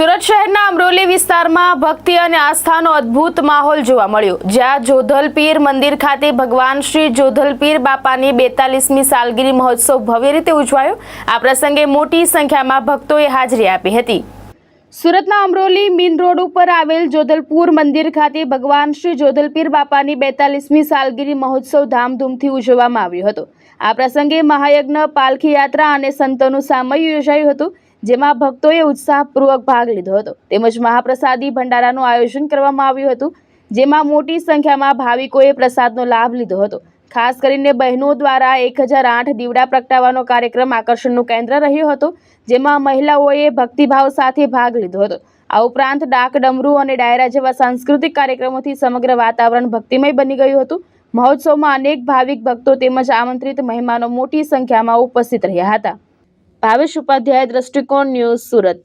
સુરત શહેરના અમરોલી વિસ્તારમાં ભક્તિ અને આસ્થાનો અદ્ભુત માહોલ જોવા મળ્યો, જ્યાં જોધલપીર મંદિર ખાતે ભગવાન શ્રી જોધલપીર બાપાની 42મી સાલગીરી મહોત્સવ ભવ્ય રીતે ઉજવાયો। આ પ્રસંગે મોટી સંખ્યામાં ભક્તોએ હાજરી આપી હતી। સુરતના અમરોલી મીન રોડ ઉપર આવેલ જોધલપુર મંદિર ખાતે ભગવાન શ્રી જોધલપીર બાપાની 42મી સાલગીરી મહોત્સવ ધામધૂમથી ઉજવવામાં આવ્યો હતો। આ પ્રસંગે મહાયજ્ઞ, પાલખી યાત્રા અને સંતોનું સામયિક યોજાયું હતું, જેમાં ભક્તોએ ઉત્સાહપૂર્વક ભાગ લીધો હતો। તેમજ મહાપ્રસાદી ભંડારાનું આયોજન કરવામાં આવ્યું હતું, જેમાં મોટી સંખ્યામાં ભાવિકોએ પ્રસાદનો લાભ લીધો હતો। ખાસ કરીને બહેનો દ્વારા 1008 દીવડા પ્રગટાવવાનો કાર્યક્રમ આકર્ષણનું કેન્દ્ર રહ્યો હતો, જેમાં મહિલાઓએ ભક્તિભાવ સાથે ભાગ લીધો હતો। આ ઉપરાંત ડાક, ડમરૂ અને ડાયરા જેવા સાંસ્કૃતિક કાર્યક્રમોથી સમગ્ર વાતાવરણ ભક્તિમય બની ગયું હતું। મહોત્સવમાં અનેક ભાવિક ભક્તો તેમજ આમંત્રિત મહેમાનો મોટી સંખ્યામાં ઉપસ્થિત રહ્યા હતા। ભાવેશ ઉપાધ્યાય, દ્રષ્ટિકોણ ન્યૂઝ, સુરત।